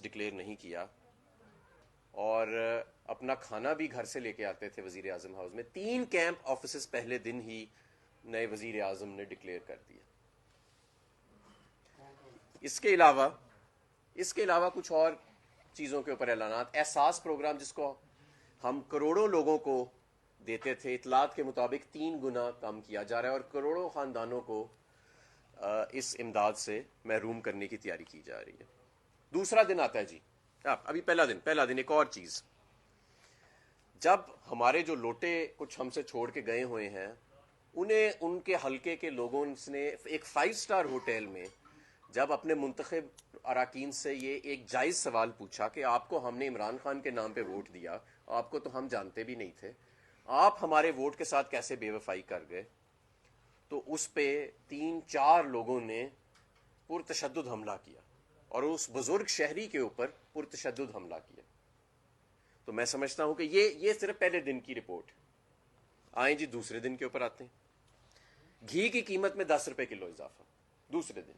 Declare नहीं किया और अपना खाना भी घर से लेके आते थे वजीर आजम हाउस में। 3 कैंप ऑफिस पहले दिन ही नए वजीर आजम ने डिक्लेयर कर दिया। इसके अलावा कुछ और चीज़ों के ऊपर ऐलानात। एहसास प्रोग्राम जिसको हम करोड़ों लोगों को देते थे, इतलात के मुताबिक 3 गुना कम किया जा रहा है और करोड़ों ख़ानदानों को इस इमदाद से महरूम करने की तैयारी की जा रही है। दूसरा दिन आता है जी, अभी पहला दिन एक और चीज़। जब हमारे जो लोटे कुछ हमसे छोड़ के गए हुए हैं, उन्हें उनके हलके के लोगों ने एक 5 स्टार होटल में जब अपने मुंतखब अराकीन से ये एक जायज़ सवाल पूछा कि आपको हमने इमरान खान के नाम पे वोट दिया, आपको तो हम जानते भी नहीं थे, आप हमारे वोट के साथ कैसे बेवफाई कर गए, तो उस पे 3-4 लोगों ने पुरतशद्दुद हमला किया और उस बुजुर्ग शहरी के ऊपर पुरतशद्दुद हमला किया। तो मैं समझता हूं कि ये सिर्फ पहले दिन की रिपोर्ट। आए जी दूसरे दिन के ऊपर आते हैं। घी की कीमत में 10 रुपए किलो इजाफा दूसरे दिन,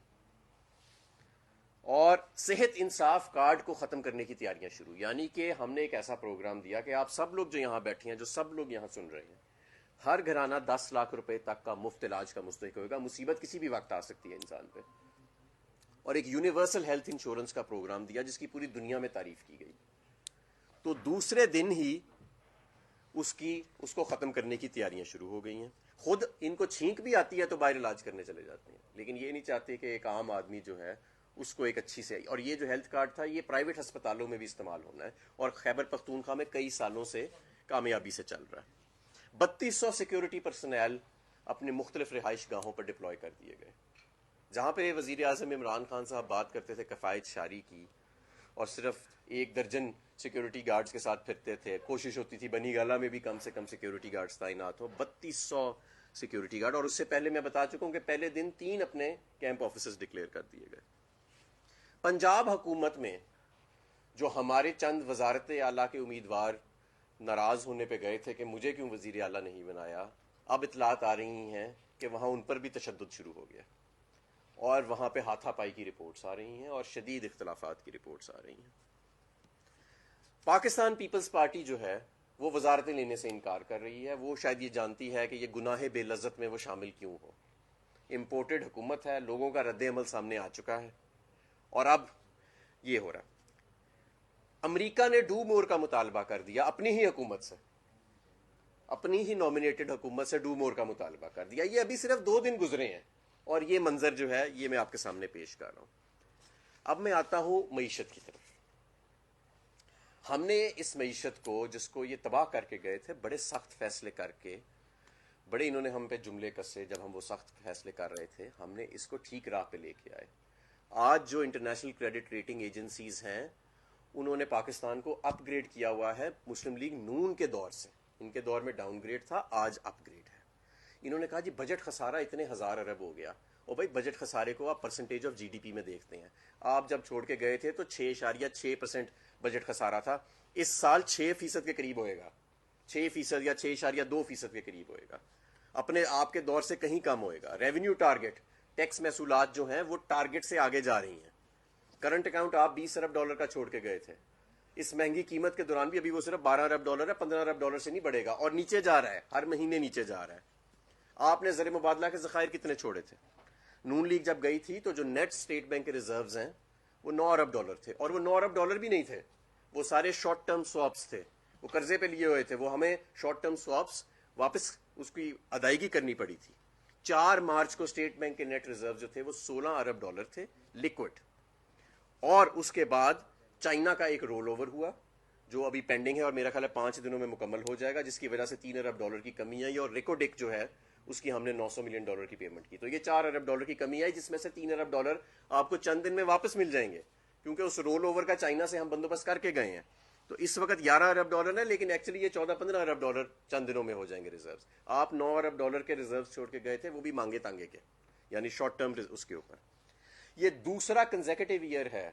और सेहत इंसाफ कार्ड को खत्म करने की तैयारियां शुरू। यानी कि हमने एक ऐसा प्रोग्राम दिया कि आप सब लोग जो यहां बैठे हैं, जो सब लोग यहां सुन रहे हैं, हर घराना 10 लाख रुपए तक का मुफ्त इलाज का मुस्तहिक होगा। मुसीबत किसी भी वक्त आ सकती है इंसान पे। और एक यूनिवर्सल हेल्थ इंश्योरेंस का प्रोग्राम दिया जिसकी पूरी दुनिया में तारीफ की गई। तो दूसरे दिन ही उसको खत्म करने की तैयारियां शुरू हो गई हैं। खुद इनको छींक भी आती है तो बाहर इलाज करने चले जाते हैं, लेकिन ये नहीं चाहते कि एक आम आदमी जो है उसको एक अच्छी से। और ये जो हेल्थ कार्ड था ये प्राइवेट अस्पतालों में भी इस्तेमाल होना है और खैबर पख्तूनख्वा में कई सालों से कामयाबी से चल रहा है। 3200 सिक्योरिटी पर्सनल अपने मुख्तलिफ रिहाइश गाहों पर डिप्लॉय कर दिए गए। जहां पर वजीर आजम इमरान खान साहब बात करते थे कफायत शारी की और सिर्फ 1 दर्जन सिक्योरिटी गार्ड्स के साथ फिरते थे, कोशिश होती थी बनी गाला में भी कम से कम सिक्योरिटी गार्ड्स तैनात हो। 3200 सिक्योरिटी गार्ड। और उससे पहले मैं बता चुका हूं कि पहले दिन 3 अपने कैंप ऑफिसर्स डिक्लेयर कर दिए गए। पंजाब हुकूमत में जो हमारे चंद वजारत आला के उम्मीदवार नाराज होने पे गए थे कि मुझे क्यों वजीर आला नहीं बनाया, अब इतलात आ रही हैं कि वहां उन पर भी तशद्दुद शुरू हो गया और वहां पे हाथापाई की रिपोर्ट्स आ रही हैं और शदीद इख्तलाफात की रिपोर्ट्स आ रही हैं। पाकिस्तान पीपल्स पार्टी जो है वो वजारतें लेने से इनकार कर रही है। वो शायद ये जानती है कि ये गुनाह बेलज्जत में वो शामिल क्यों हो। इम्पोर्टेड हुकूमत है, लोगों का रद्द अमल सामने आ चुका है और अब ये हो रहा। अमेरिका ने डू मोर का मुतालबा कर दिया अपनी ही हुकूमत से, अपनी ही नॉमिनेटेड हुकूमत से डू मोर का मुतालबा कर दिया। ये अभी सिर्फ 2 दिन गुजरे हैं और ये मंजर जो है ये मैं आपके सामने पेश कर रहा हूं। अब मैं आता हूं मईशत की तरफ। हमने इस मईशत को, जिसको ये तबाह करके गए थे, बड़े सख्त फैसले करके, बड़े इन्होंने हम पे जुमले कसे जब हम वो सख्त फैसले कर रहे थे, हमने इसको ठीक राह पे लेके आए। आज जो इंटरनेशनल क्रेडिट रेटिंग एजेंसीज हैं उन्होंने पाकिस्तान को अपग्रेड किया हुआ है। मुस्लिम लीग नून के दौर से, इनके दौर में डाउनग्रेड था, आज अपग्रेड है। इन्होंने कहा जी बजट खसारा इतने 1000 अरब हो गया। और भाई बजट खसारे को आप परसेंटेज ऑफ जीडीपी में देखते हैं। आप जब छोड़ के गए थे तो 6.6% बजट खसारा था। इस साल 6% के करीब होएगा, 6% या 6.2% के करीब होएगा। अपने आपके दौर से कहीं कम होएगा। रेवेन्यू टारगेट, टैक्स महसूलात जो हैं वो टारगेट से आगे जा रही हैं। करंट अकाउंट आप 20 अरब डॉलर का छोड़ के गए थे, इस महंगी कीमत के दौरान भी अभी वो सिर्फ 12 अरब डॉलर है, 15 अरब डॉलर से नहीं बढ़ेगा और नीचे जा रहा है, हर महीने नीचे जा रहा है। आपने ज़र मुबादला के ज़खायर कितने छोड़े थे? नून लीग जब गई थी तो जो नेट स्टेट बैंक के रिजर्व्स हैं वो 9 अरब डॉलर थे, और वो 9 अरब डॉलर भी नहीं थे, वो सारे शॉर्ट टर्म स्वैप्स थे, वो कर्जे पे लिए हुए थे। वो हमें शॉर्ट टर्म स्वैप्स वापस उसकी अदायगी करनी पड़ी थी। 4 मार्च को स्टेट बैंक के नेट रिजर्व जो थे वो 16 अरब डॉलर थे लिक्विड। और उसके बाद चाइना का एक रोल ओवर हुआ जो अभी पेंडिंग है और मेरा ख्याल है 5 दिनों में मुकम्मल हो जाएगा, जिसकी वजह से 3 अरब डॉलर की कमी आई और रिकोडिक जो है उसकी हमने 900 मिलियन डॉलर की पेमेंट की। तो ये 4 अरब डॉलर की कमी आई, जिसमें से 3 अरब डॉलर आपको चंद दिन में वापस मिल जाएंगे, क्योंकि उस रोल ओवर का चाइना से हम बंदोबस्त करके गए हैं। तो इस वक्त 11 अरब डॉलर है, लेकिन एक्चुअली ये 14-15 अरब डॉलर चंद दिनों में हो जाएंगे रिजर्व्स। आप 9 अरब डॉलर के रिजर्व्स छोड़ के गए थे, वो भी मांगे तांगे के, यानी शॉर्ट टर्म उसके ऊपर। ये दूसरा कंसेक्यूटिव ईयर है।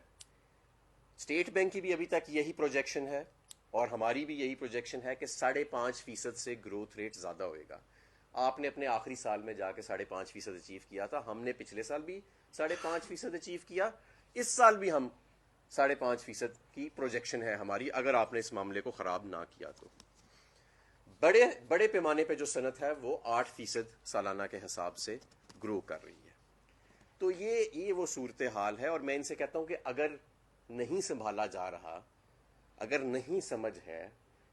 स्टेट बैंक की भी अभी तक यही प्रोजेक्शन है और हमारी भी यही प्रोजेक्शन है कि 5.5% से ग्रोथ रेट ज्यादा होएगा। आपने अपने आखिरी साल में जाके 5.5% अचीव किया था, हमने पिछले साल भी 5.5% अचीव किया, इस साल भी हम 5.5% की प्रोजेक्शन है हमारी, अगर आपने इस मामले को खराब ना किया तो। बड़े बड़े पैमाने पे जो सनत है वो 8% सालाना के हिसाब से ग्रो कर रही है। तो ये वो सूरत हाल है, और मैं इनसे कहता हूं कि अगर नहीं संभाला जा रहा, अगर नहीं समझ है,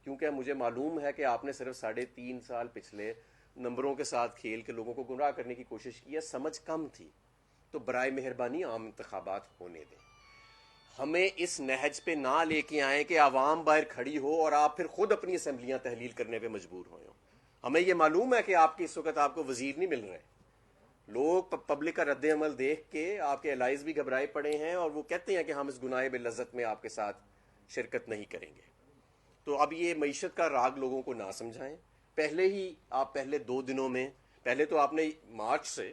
क्योंकि मुझे मालूम है कि आपने सिर्फ 3.5 साल पिछले नंबरों के साथ खेल के लोगों को गुमराह करने की कोशिश की है, समझ कम थी, तो बराए मेहरबानी आम इंतखाबात होने दें। हमें इस नहज पे ना लेके आए कि आवाम बाहर खड़ी हो और आप फिर खुद अपनी असम्बलियां तहलील करने पे मजबूर हो। हमें यह मालूम है कि आपके इस वक्त आपको वजीर नहीं मिल रहे, लोग पब्लिक का रद्द अमल देख के आपके एलाइज भी घबराए पड़े हैं और वो कहते हैं कि हम इस गुनाह बेलज़्ज़त में आपके साथ शिरकत नहीं करेंगे। तो अब ये मईशत का राग लोगों को ना समझाएं। पहले ही आप पहले 2 दिनों में, पहले तो आपने मार्च से,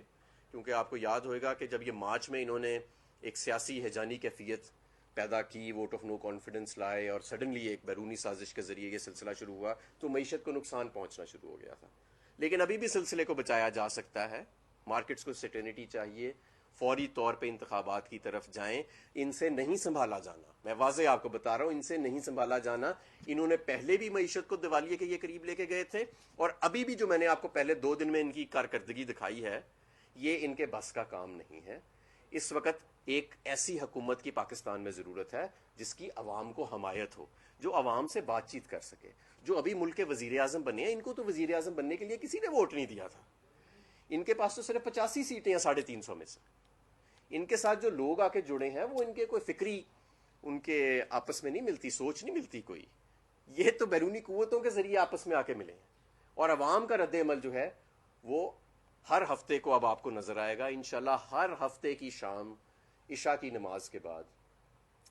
क्योंकि आपको याद होगा कि जब ये मार्च में इन्होंने एक सियासी हैजानी कैफियत पैदा की, वोट ऑफ नो कॉन्फिडेंस लाए और सडनली एक बैरूनी साजिश के जरिए ये सिलसिला शुरू हुआ, तो मईशत को नुकसान पहुंचना शुरू हो गया था। लेकिन अभी भी सिलसिले को बचाया जा सकता है। मार्केट्स को सर्टेनिटी चाहिए, फौरी तौर पे इंतखाबात की तरफ जाएं। इनसे नहीं संभाला जाना, मैं वाजे आपको बता रहा हूं, इनसे नहीं संभाला जाना। इन्होंने पहले भी मईशत को दिवालिये के ये करीब लेके गए थे, और अभी भी जो मैंने आपको पहले 2 दिन में इनकी कारकर्दगी दिखाई है, ये इनके बस का काम नहीं है। इस वक्त एक ऐसी हुकूमत की पाकिस्तान में जरूरत है जिसकी अवाम को हमायत हो, जो अवाम से बातचीत कर सके। जो अभी मुल्क के वजीर आजम बने हैं, इनको तो वजीर आजम बनने के लिए किसी ने वोट नहीं दिया था। इनके पास तो सिर्फ 85 सीटें हैं 350 में से। इनके साथ जो लोग आके जुड़े हैं वो इनके कोई फिक्री, उनके आपस में नहीं मिलती, सोच नहीं मिलती कोई। ये तो बैरूनी कुव्वतों के जरिए आपस में आके मिले हैं। और अवाम का रद्द अमल जो है वो हर हफ्ते को अब आपको नजर आएगा इंशाल्लाह। हर हफ्ते की शाम इशा की नमाज के बाद,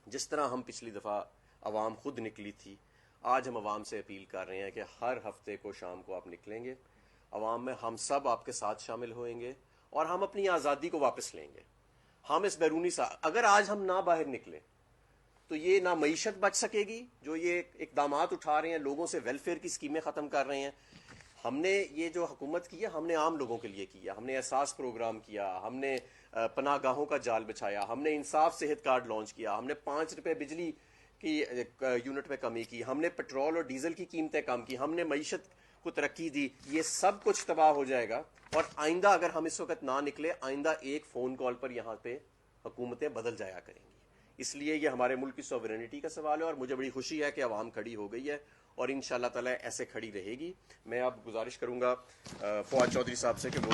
जिस तरह हम पिछली दफा अवाम खुद निकली थी, आज हम अवाम से अपील कर रहे हैं कि हर हफ्ते को शाम को आप निकलेंगे, अवाम में हम सब आपके साथ शामिल होएंगे और हम अपनी आज़ादी को वापस लेंगे। हम इस बैरूनी अगर आज हम ना बाहर निकले तो ये ना मईशत बच सकेगी, जो ये इकदामात उठा रहे हैं, लोगों से वेलफेयर की स्कीमें ख़त्म कर रहे हैं। हमने ये जो हुकूमत की है, हमने आम लोगों के लिए किया, हमने एहसास प्रोग्राम किया, हमने पनागाहों का जाल बिछाया, हमने इंसाफ सेहत कार्ड लॉन्च किया, हमने 5 रुपए बिजली की यूनिट में कमी की, हमने पेट्रोल और डीजल की कीमतें कम की, हमने मईशत को तरक्की दी। ये सब कुछ तबाह हो जाएगा। और आइंदा अगर हम इस वक्त ना निकले, आइंदा एक फ़ोन कॉल पर यहाँ पे हुकूमतें बदल जाया करेंगी। इसलिए ये हमारे मुल्क की सॉवरेनिटी का सवाल है, और मुझे बड़ी खुशी है कि अवाम खड़ी हो गई है और इंशाल्लाह ताला ऐसे खड़ी रहेगी। मैं अब गुजारिश करूंगा फवाद चौधरी साहब से कि वो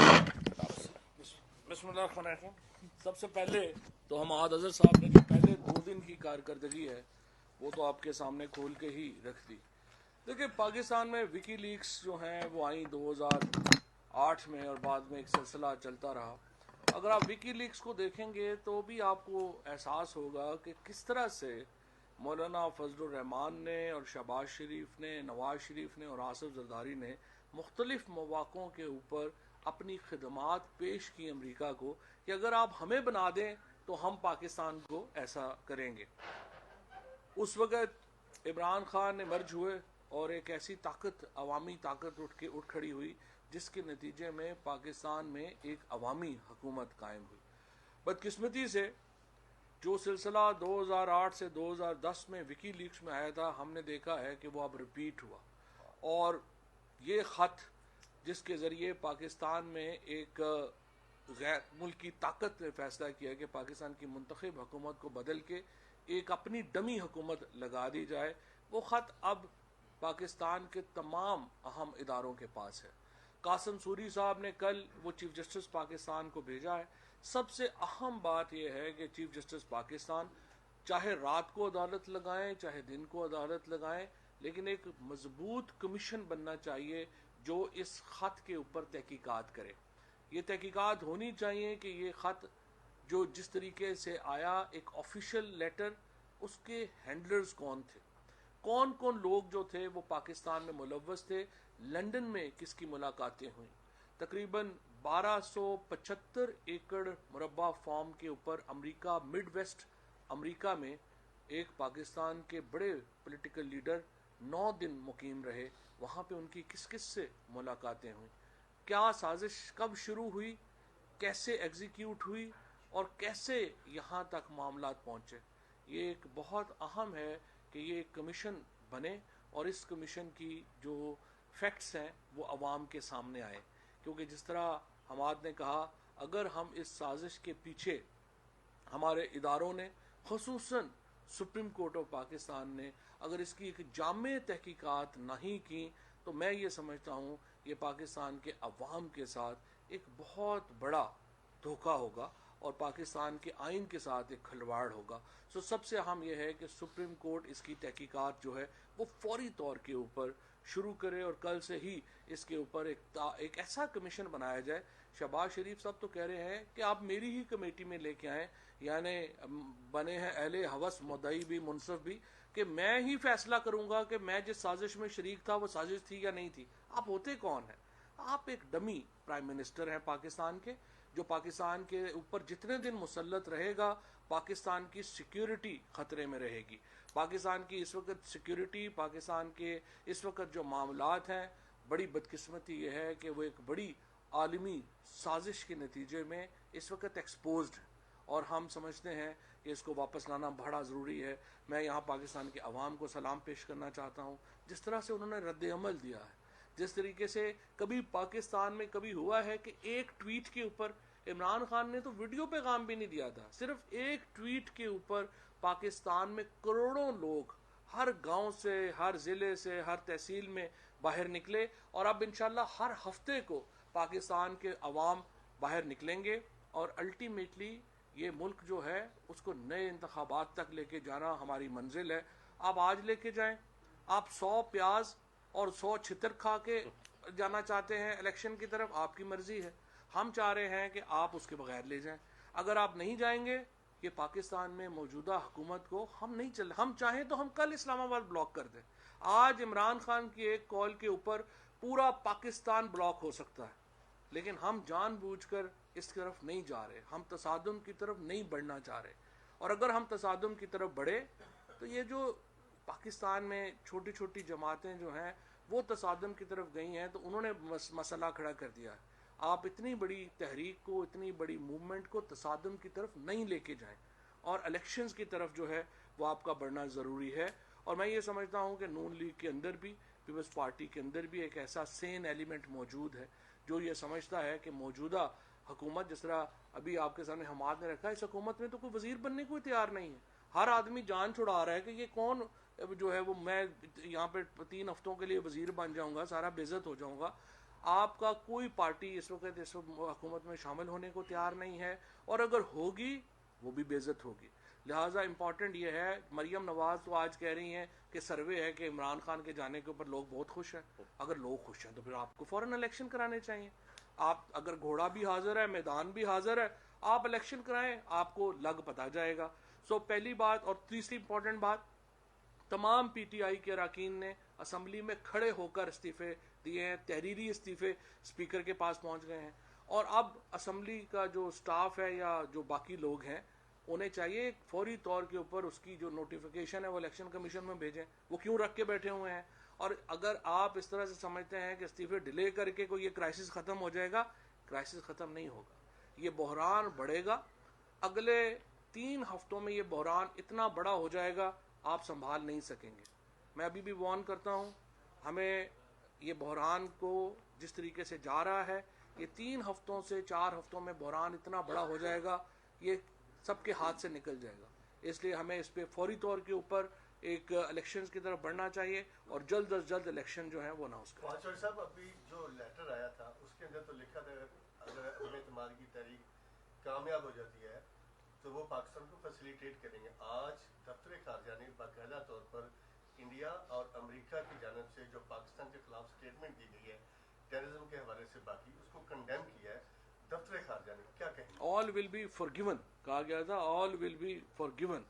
बिस्मिल्लाह। सबसे पहले तो हम आद अजहर साहब ने जो पहले 2 दिन की कारकर्दगी है वो तो आपके सामने खोल के ही रख दी। देखिए, पाकिस्तान में विकी लीक्स जो हैं वो आई 2008 में और बाद में एक सिलसिला चलता रहा। अगर आप विकी लीक्स को देखेंगे तो भी आपको एहसास होगा कि किस तरह से मौलाना फजलुर रहमान ने और शहबाज शरीफ ने, नवाज शरीफ ने और आसिफ जरदारी ने मुख्तलिफ मौक़ों के ऊपर अपनी खिदमात पेश की अमरीका को कि अगर आप हमें बना दें तो हम पाकिस्तान को ऐसा करेंगे। उस वक़्त इमरान खान ने मर्ज हुए और एक ऐसी ताकत, अवामी ताकत उठ खड़ी हुई जिसके नतीजे में पाकिस्तान में एक अवामी हुकूमत कायम हुई। बदकिस्मती से जो सिलसिला 2008 से 2010 में विकी लीक्स में आया था, हमने देखा है कि वो अब रिपीट हुआ। और ये ख़त जिसके ज़रिए पाकिस्तान में एक गैर मुल्की ताकत ने फैसला किया कि पाकिस्तान की मुंतखब हुकूमत को बदल के एक अपनी डमी हुकूमत लगा दी जाए, वो ख़त अब पाकिस्तान के तमाम अहम इदारों के पास है। कासिम सूरी साहब ने कल वो चीफ जस्टिस पाकिस्तान को भेजा है। सबसे अहम बात यह है कि चीफ जस्टिस पाकिस्तान चाहे रात को अदालत लगाएं चाहे दिन को अदालत लगाएं, लेकिन एक मजबूत कमीशन बनना चाहिए जो इस ख़त के ऊपर तहकीकात करे। ये तहकीकात होनी चाहिए कि ये ख़त जो जिस तरीके से आया, एक ऑफिशियल लेटर, उसके हैंडलर्स कौन थे, कौन कौन लोग जो थे वो पाकिस्तान में मुलव्वस थे, लंदन में किसकी मुलाकातें हुई। तकरीबन 1275 एकड़ मुरब्बा फॉर्म के ऊपर अमेरिका, मिड वेस्ट अमेरिका में एक पाकिस्तान के बड़े पॉलिटिकल लीडर 9 दिन मुकीम रहे। वहाँ पे उनकी किस किस से मुलाकातें हुई, क्या साजिश कब शुरू हुई, कैसे एग्जीक्यूट हुई और कैसे यहाँ तक मामलात पहुँचे, ये एक बहुत अहम है कि ये एक कमीशन बने और इस कमीशन की जो फैक्ट्स हैं वो अवाम के सामने आए, क्योंकि जिस तरह हमाद ने कहा, अगर हम इस साजिश के पीछे हमारे इदारों ने, ख़ुसूसन सुप्रीम कोर्ट ऑफ पाकिस्तान ने, अगर इसकी एक जामे तहकीकात नहीं की तो मैं ये समझता हूँ ये पाकिस्तान के अवाम के साथ एक बहुत बड़ा धोखा होगा और पाकिस्तान के आइन के साथ एक खिलवाड़ होगा। सो सबसे अहम यह है कि सुप्रीम कोर्ट इसकी तहकीकात जो है वो फौरी तौर के ऊपर शुरू करे और कल से ही इसके ऊपर एक ऐसा कमीशन बनाया जाए। शहबाज शरीफ साहब तो कह रहे हैं कि आप मेरी ही कमेटी में लेके आएँ, यानी बने हैं अहले हवस मुद्दई भी मुनसफ भी, कि मैं ही फैसला करूंगा कि मैं जिस साजिश में शरीक था वो साजिश थी या नहीं थी। आप होते कौन हैं? आप एक डमी प्राइम मिनिस्टर हैं पाकिस्तान के, जो पाकिस्तान के ऊपर जितने दिन मुसल्लत रहेगा पाकिस्तान की सिक्योरिटी खतरे में रहेगी। पाकिस्तान की इस वक्त सिक्योरिटी, पाकिस्तान के इस वक्त जो मामलात हैं, बड़ी बदकिस्मती ये है कि वो एक बड़ी आलमी साजिश के नतीजे में इस वक्त एक्सपोज्ड है और हम समझते हैं कि इसको वापस लाना बड़ा ज़रूरी है। मैं यहाँ पाकिस्तान के अवाम को सलाम पेश करना चाहता हूँ, जिस तरह से उन्होंने रद्द अमल दिया है, जिस तरीके से कभी पाकिस्तान में कभी हुआ है कि एक ट्वीट के ऊपर इमरान खान ने तो वीडियो पैगाम भी नहीं दिया था, सिर्फ एक ट्वीट के ऊपर पाकिस्तान में करोड़ों लोग हर गांव से, हर ज़िले से, हर तहसील में बाहर निकले और अब इंशाल्लाह हर हफ्ते को पाकिस्तान के अवाम बाहर निकलेंगे और अल्टीमेटली ये मुल्क जो है उसको नए इंतखाबात तक लेके जाना हमारी मंजिल है। आप आज लेके जाएं, आप 100 प्याज और 100 छितर खा के जाना चाहते हैं इलेक्शन की तरफ, आपकी मर्जी है। हम चाह रहे हैं कि आप उसके बगैर ले जाएं। अगर आप नहीं जाएंगे, ये पाकिस्तान में मौजूदा हुकूमत को हम चाहें तो हम कल इस्लामाबाद ब्लॉक कर दें। आज इमरान खान की एक कॉल के ऊपर पूरा पाकिस्तान ब्लॉक हो सकता है, लेकिन हम जानबूझकर इस तरफ नहीं जा रहे, हम तसादुम की तरफ नहीं बढ़ना चाह रहे। और अगर हम तसादुम की तरफ बढ़े तो ये जो पाकिस्तान में छोटी छोटी जमातें जो हैं वो तसादुम की तरफ गई हैं, तो उन्होंने मसला खड़ा कर दिया है। आप इतनी बड़ी तहरीक को, इतनी बड़ी मूवमेंट को तसादुम की तरफ नहीं लेके जाएं और इलेक्शंस की तरफ जो है वो आपका बढ़ना ज़रूरी है। और मैं ये समझता हूँ कि नून लीग के अंदर भी, पीपल्स पार्टी के अंदर भी एक ऐसा सेन एलिमेंट मौजूद है जो ये समझता है कि मौजूदा हुकूमत, जिस तरह अभी आपके सामने हमाद ने रखा है, इस हुकूमत में तो कोई वजीर बनने को तैयार नहीं है। हर आदमी जान छुड़ा रहा है कि ये कौन जो है वो, मैं यहाँ पे 3 हफ्तों के लिए वजीर बन जाऊंगा, सारा बेइज्जत हो जाऊंगा। आपका कोई पार्टी इस वक्त इस हुकूमत में शामिल होने को तैयार नहीं है और अगर होगी वो भी बेइज्जत होगी। लिहाजा इम्पॉर्टेंट ये है, मरियम नवाज तो आज कह रही हैं कि सर्वे है कि इमरान खान के जाने के ऊपर लोग बहुत खुश हैं। अगर लोग खुश हैं तो फिर आपको फौरन इलेक्शन कराने चाहिए। आप अगर घोड़ा भी हाजिर है, मैदान भी हाजिर है, आप इलेक्शन कराएं, आपको लग पता जाएगा। सो पहली बात। और तीसरी इंपॉर्टेंट बात, तमाम पीटीआई के अरकान ने असम्बली में खड़े होकर इस्तीफे दिए हैं, तहरीरी इस्तीफे स्पीकर के पास पहुंच गए हैं और अब असम्बली का जो स्टाफ है या जो बाकी लोग हैं उन्हें चाहिए फौरी तौर के ऊपर उसकी जो नोटिफिकेशन है वो इलेक्शन कमीशन में भेजें। वो क्यों रख के बैठे हुए हैं? और अगर आप इस तरह से समझते हैं कि इस्तीफे डिले करके कोई ये क्राइसिस ख़त्म हो जाएगा, क्राइसिस ख़त्म नहीं होगा, ये बहरान बढ़ेगा। अगले 3 हफ्तों में ये बहरान इतना बड़ा हो जाएगा आप संभाल नहीं सकेंगे। मैं अभी भी वार्न करता हूँ, हमें ये बहरान को जिस तरीके से जा रहा है, ये 3 हफ्तों से 4 हफ्तों में बहरान इतना बड़ा हो जाएगा, ये सबके हाथ से निकल जाएगा। इसलिए हमें इस पर फौरी तौर के ऊपर एक इलेक्शंस की तरफ बढ़ना चाहिए और जल्द अज जल्द इलेक्शन जो है वो अनाउंस करें। वाचर साहब, अभी जो लेटर आया था उसके अंदर तो लिखा था अगर अपने इत्मीनान की तहरीक कामयाब हो जाती है तो वो पाकिस्तान को फैसिलिटेट करेंगे। आज दफ्तर खारजा ने बाकायदा तौर पर इंडिया और अमेरिका की जानब से जो पाकिस्तान के खिलाफ स्टेटमेंट दी गई है टेररिज्म के हवाले से, बाकी उसको कंडेम किया है दफ्तर खारजा ने, क्या कहेंगे? ऑल विल बी फॉरगिवन कहा गया था, ऑल विल बी फॉरगिवन।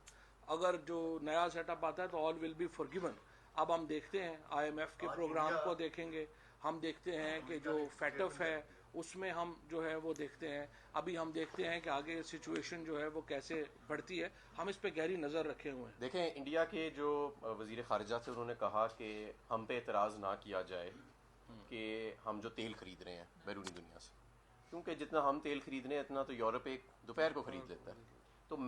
अगर जो नया सेटअप आता है तो ऑल विल बी फॉरगिवन। अब हम देखते हैं IMF के प्रोग्राम को देखेंगे, हम देखते हैं कि जो फैटफ है उसमें हम जो है वो देखते हैं। अभी हम देखते हैं कि आगे सिचुएशन जो है वो कैसे बढ़ती है, हम इस पे गहरी नज़र रखे हुए हैं। देखें, इंडिया के जो वजीर खारजा थे उन्होंने कहा कि हम पे एतराज़ ना किया जाए कि हम जो तेल खरीद रहे हैं बैरूनी दुनिया से, क्योंकि जितना हम तेल खरीद रहे हैं इतना तो यूरोप एक दोपहर को खरीद लेता है।